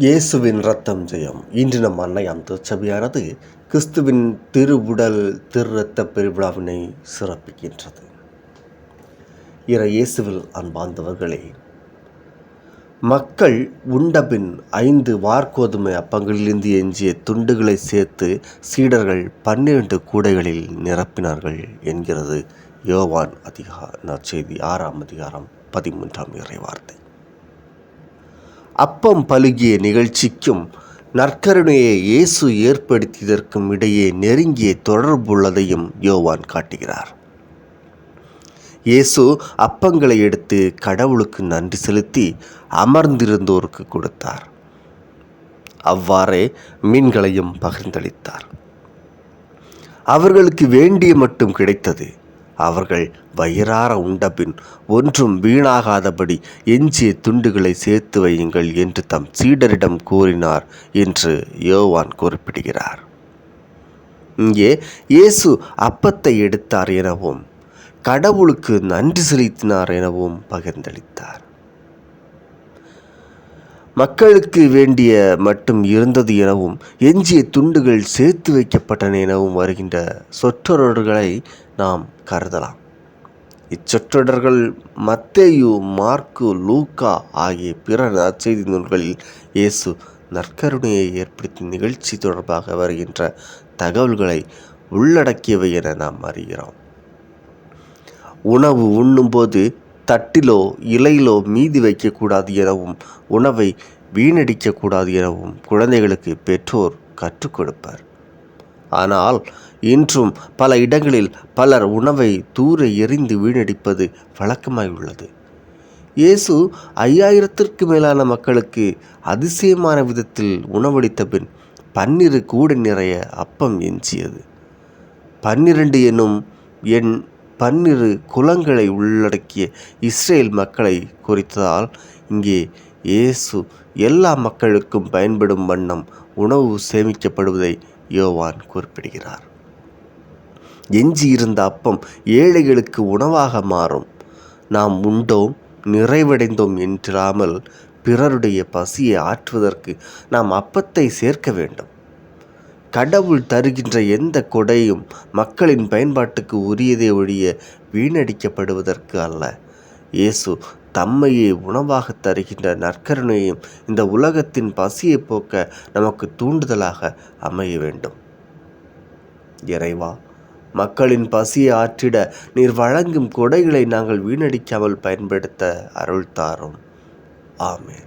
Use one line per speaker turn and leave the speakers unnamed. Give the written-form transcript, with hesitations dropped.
இயேசுவின் இரத்தம் ஜெயம். இன்று நம் அன்னையாம் திருச்சபையானது கிறிஸ்துவின் திருவுடல் திரு இரத்த பெருவிழாவினை சிறப்பிக்கின்றது. இயேசுவில் அன்பார்ந்தவர்களே, மக்கள் உண்டபின் 5 வார்கோதுமை அப்பங்களிலிருந்து எஞ்சிய துண்டுகளை சேர்த்து சீடர்கள் 12 கூடைகளில் நிரப்பினார்கள் என்கிறது யோவான் நற்செய்தி 6ஆம் அதிகாரம் 13ஆம் இறைவார்த்தை. அப்பம் பலுகிய நிகழ்ச்சிக்கும் நற்கருணையை இயேசு ஏற்படுத்தியதற்கும் இடையே நெருங்கிய தொடர்புள்ளதையும் யோவான் காட்டுகிறார். இயேசு அப்பங்களை எடுத்து கடவுளுக்கு நன்றி செலுத்தி அமர்ந்திருந்தோருக்கு கொடுத்தார். அவ்வாறே மீன்களையும் பகிர்ந்தளித்தார். அவர்களுக்கு வேண்டிய மட்டும் கிடைத்தது. அவர்கள் வயிறார உண்டபின் ஒன்றும் வீணாகாதபடி எஞ்சிய துண்டுகளை சேர்த்து வையுங்கள் என்று தம் சீடரிடம் கூறினார் என்று யோவான் குறிப்பிடுகிறார். இங்கே இயேசு அப்பத்தை எடுத்தார் எனவும் கடவுளுக்கு நன்றி செலுத்தினார் எனவும் பகிர்ந்தளித்தார். மக்களுக்கு வேண்டிய மட்டும் இருந்தது எனவும் எஞ்சிய துண்டுகள் சேர்த்து வைக்கப்பட்டன எனவும் வருகின்ற சொற்றொடர்களை நாம் கருதலாம். இச்சொற்றொடர்கள் மத்தேயு, மார்க்கு, லூக்கா ஆகிய பிற நற்செய்தி நூல்களில் இயேசு நற்கருணையை ஏற்படுத்திய நிகழ்ச்சி தொடர்பாக வருகின்ற தகவல்களை உள்ளடக்கியவை என நாம் அறிகிறோம். உணவு உண்ணும்போது தட்டிலோ இலையிலோ மீதி வைக்கக்கூடாது எனவும் உணவை வீணடிக்கக்கூடாது எனவும் குழந்தைகளுக்கு பெற்றோர் கற்றுக் கொடுப்பர். ஆனால் இன்றும் பல இடங்களில் பலர் உணவை தூர எறிந்து வீணடிப்பது வழக்கமாய் உள்ளது. இயேசு 5000த்திற்கு மேலான மக்களுக்கு அதிசயமான விதத்தில் உணவளித்த பின் 12 கூடை நிறைய அப்பம் எஞ்சியது. 12 எனும் எண் 12 குலங்களை உள்ளடக்கிய இஸ்ரேல் மக்களை குறித்ததால் இங்கே இயேசு எல்லா மக்களுக்கும் பயன்படும் வண்ணம் உணவு சேமிக்கப்படுவதை யோவான் குறிப்பிடுகிறார். எஞ்சியிருந்த அப்பம் ஏழைகளுக்கு உணவாக மாறும். நாம் உண்டோம், நிறைவடைந்தோம் என்றாமல் பிறருடைய பசியை ஆற்றுவதற்கு நாம் அப்பத்தை சேர்க்க வேண்டும். கடவுள் தருகின்ற எந்த கொடையும் மக்களின் பயன்பாட்டுக்கு உரியதே ஒழிய வீணடிக்கப்படுவதற்கு அல்ல. இயேசு தம்மையே உணவாக தருகின்ற நற்கருணையும் இந்த உலகத்தின் பசியை போக்க நமக்கு தூண்டுதலாக அமைய வேண்டும். இறைவா, மக்களின் பசியை ஆற்றிட நீர் வழங்கும் கொடைகளை நாங்கள் வீணடிக்காமல் பயன்படுத்த அருள் தாரும். ஆமென்.